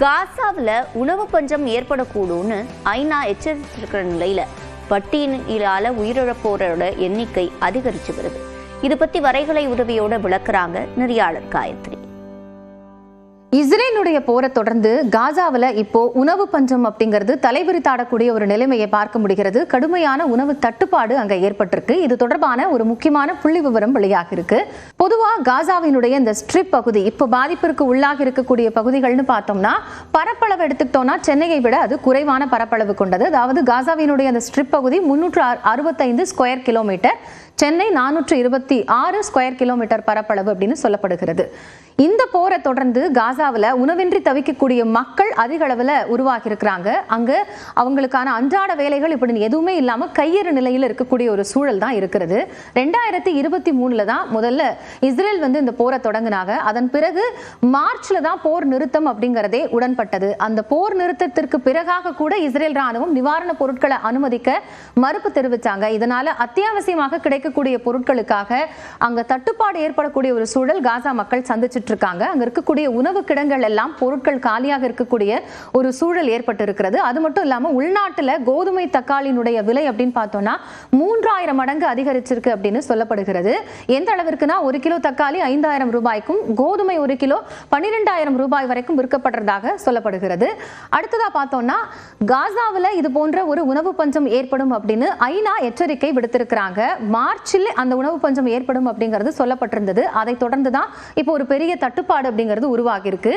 காசாவில் உணவு பஞ்சம் ஏற்படக்கூடும்னு ஐநா எச்சரித்திருக்கிற நிலையில பட்டியலால உயிரிழப்போரோட எண்ணிக்கை அதிகரிச்சு வருது. இது பத்தி வரைகலை உதவியோட விளக்குறாங்க நெறியாளர் காயத்ரி. இஸ்ரேலுடைய போரை தொடர்ந்து காசாவில் இப்போ உணவு பஞ்சம் அப்படிங்கிறது தலைவிரித்தாடக்கூடிய ஒரு நிலைமையை பார்க்க முடிகிறது. கடுமையான உணவு தட்டுப்பாடு அங்க ஏற்பட்டிருக்கு. இது தொடர்பான ஒரு முக்கியமான புள்ளி விவரம் வெளியாக இருக்கு. பொதுவாக காசாவினுடைய இந்த ஸ்ட்ரிப் பகுதி இப்போ பாதிப்பிற்கு உள்ளாக இருக்கக்கூடிய பகுதிகள்னு பார்த்தோம்னா பரப்பளவு எடுத்துக்கிட்டோம்னா சென்னையை விட அது குறைவான பரப்பளவு கொண்டது. அதாவது காசாவினுடைய அந்த ஸ்ட்ரிப் பகுதி 365 square kilometre, Chennai 426 square kilometre பரப்பளவு அப்படின்னு சொல்லப்படுகிறது. இந்த போரை தொடர்ந்து காசாவில் உணவின்றி தவிக்கக்கூடிய மக்கள் அதிக அளவில் உருவாகி இருக்கிறாங்க. அங்க அவங்களுக்கான அன்றாட வேலைகள் இப்படி எதுவுமே இல்லாம கையறு நிலையில் இருக்கக்கூடிய ஒரு சூழல் தான் இருக்கிறது. 2023 தான் முதல்ல இஸ்ரேல் இந்த போரை தொடங்கினாங்க. அதன் பிறகு மார்ச்ல தான் போர் நிறுத்தம் அப்படிங்கிறதே உடன்பட்டது. அந்த போர் நிறுத்தத்திற்கு பிறகாக கூட இஸ்ரேல் ராணுவம் நிவாரண பொருட்களை அனுமதிக்க மறுப்பு தெரிவிச்சாங்க. இதனால அத்தியாவசியமாக கிடைக்கக்கூடிய பொருட்களுக்காக அங்க தட்டுப்பாடு ஏற்படக்கூடிய ஒரு சூழல் காசா மக்கள் சந்திச்சுட்டு இருக்காங்க. அங்க இருக்கக்கூடிய உணவு கிடங்கள் எல்லாம் பொருட்கள் காலியாக இருக்கக்கூடிய ஒரு சூழல் ஏற்பட்டு இருக்கிறது. அது மட்டும் இல்லாம உள்நாட்டுல கோதுமை தக்காளியினுடைய விலை அப்படின்னு பார்த்தோம்னா 3000 மடங்கு அதிகரிச்சிருக்கு அப்படின்னு சொல்லப்படுகிறது. எந்த அளவிற்குனா 1 கிலோ தக்காளி 5000 ரூபாய்க்கும் கோதுமை 1 கிலோ 12000 ரூபாய் வரைக்கும் விற்கப்படுறதாக சொல்லப்படுகிறது. அடுத்ததா பார்த்தோம்னா காசாவில் இது போன்ற ஒரு உணவு பஞ்சம் ஏற்படும் அப்படின்னு ஐநா எச்சரிக்கை விடுத்திருக்கிறாங்க. மார்ச்சில் அந்த உணவு பஞ்சம் ஏற்படும் அப்படிங்கிறது சொல்லப்பட்டிருந்தது. அதை தொடர்ந்துதான் இப்போ ஒரு பெரிய தட்டுப்பாடு அப்படிங்கிறது உருவாகி இருக்கு.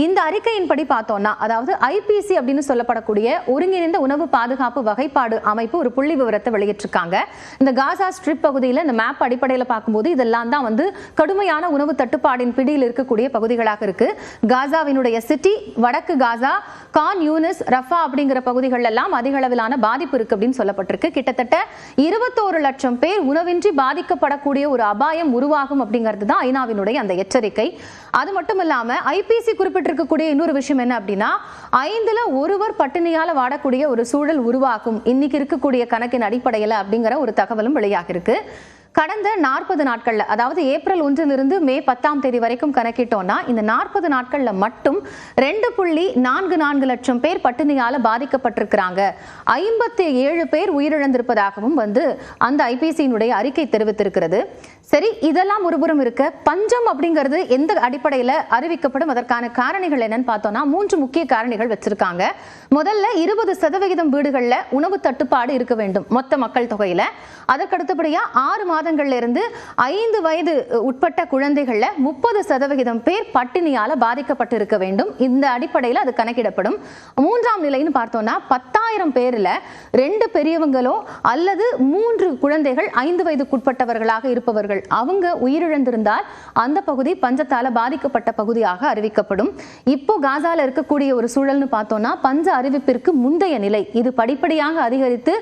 இந்த அறிக்கையின்படி பார்த்தோம்னா அதாவது ஐபிசி அப்படின்னு சொல்லப்படக்கூடிய ஒருங்கிணைந்த உணவு பாதுகாப்பு வகைப்பாடு அமைப்பு ஒரு புள்ளி விவரத்தை வெளியிட்டிருக்காங்க. இந்த காசா ஸ்ட்ரிப் பகுதியில் இந்த மேப் அடிப்படையில் பார்க்கும்போது இதெல்லாம் தான் கடுமையான உணவு தட்டுப்பாடின் பிடியில் இருக்கக்கூடிய பகுதிகளாக இருக்கு. காசாவினுடைய சிட்டி, வடக்கு காசா, கான் யூனிஸ், ரஃபா அப்படிங்கிற பகுதிகள் எல்லாம் அதிக அளவிலான பாதிப்பு இருக்கு அப்படின்னு சொல்லப்பட்டிருக்கு. கிட்டத்தட்ட 21 லட்சம் பேர் உணவின்றி பாதிக்கப்படக்கூடிய ஒரு அபாயம் உருவாகும் அப்படிங்கிறது தான் ஐநாவினுடைய அந்த எச்சரிக்கை. அது மட்டும் இல்லாம ஐபிசி குறிப்பிட்டிருக்கக்கூடிய இன்னொரு விஷயம் என்ன அப்படின்னா 5ல் 1 பட்டினியால வாடக்கூடிய ஒரு சூழல் உருவாகும் இன்னைக்கு இருக்கக்கூடிய கணக்கின் அடிப்படையில் அப்படிங்கிற ஒரு தகவலும் வெளியாக இருக்கு. கடந்த 40 நாட்கள்ல, அதாவது ஏப்ரல் 1 மே 10 வரைக்கும் கணக்கிட்டோம்னா இந்த 40 நாட்கள்ல மட்டும் 2.44 லட்சம் பேர் பட்டினியால பாதிக்கப்பட்டிருக்கிறாங்க. 57 பேர் உயிரிழந்திருப்பதாகவும் அந்த ஐபிசியினுடைய அறிக்கை தெரிவித்திருக்கிறது. சரி, இதெல்லாம் ஒருபுறம் இருக்க, பஞ்சம் அப்படிங்கிறது எந்த அடிப்படையில் அறிவிக்கப்படும், அதற்கான காரணிகள் என்னன்னு பார்த்தோம்னா 3 முக்கிய காரணிகள் வச்சிருக்காங்க. முதல்ல 20% வீடுகள்ல உணவு தட்டுப்பாடு இருக்க வேண்டும் மொத்த மக்கள் தொகையில. அதற்கடுத்தபடியா 6 மாதங்கள்ல இருந்து 5 வயது உட்பட்ட குழந்தைகள்ல 30% பேர் பட்டினியால பாதிக்கப்பட்டு இருக்க வேண்டும். இந்த அடிப்படையில் அது கணக்கிடப்படும். 3ஆம் நிலைன்னு பார்த்தோம்னா 10,000 பேர்ல 2 பெரியவங்களோ அல்லது 3 குழந்தைகள் 5 வயதுக்குட்பட்டவர்களாக இருப்பவர்கள் அவங்க உயிரிழந்திருந்தால் அந்த பகுதி பஞ்சத்தால பாதிக்கப்பட்ட பகுதியாக அறிவிக்கப்படும். இப்போ காசால இருக்கக்கூடிய ஒரு சூழல்னு பார்த்தோம்னா பஞ்ச அறிவிப்பிற்கு முந்தைய நிலை. இது படிப்படியாக அதிகரித்து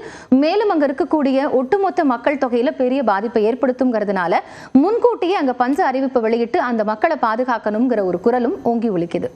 மேலும் அங்க இருக்கக்கூடிய ஒட்டுமொத்த மக்கள் தொகையில பெரிய பாதிப்பை ஏற்படுத்தும்ங்கிறதுனால முன்கூட்டியே அங்க பஞ்ச அறிவிப்பு வெளியிட்டு அந்த மக்களை பாதுகாக்கணுங்கிற ஒரு குரலும் ஓங்கி ஒலிக்குது.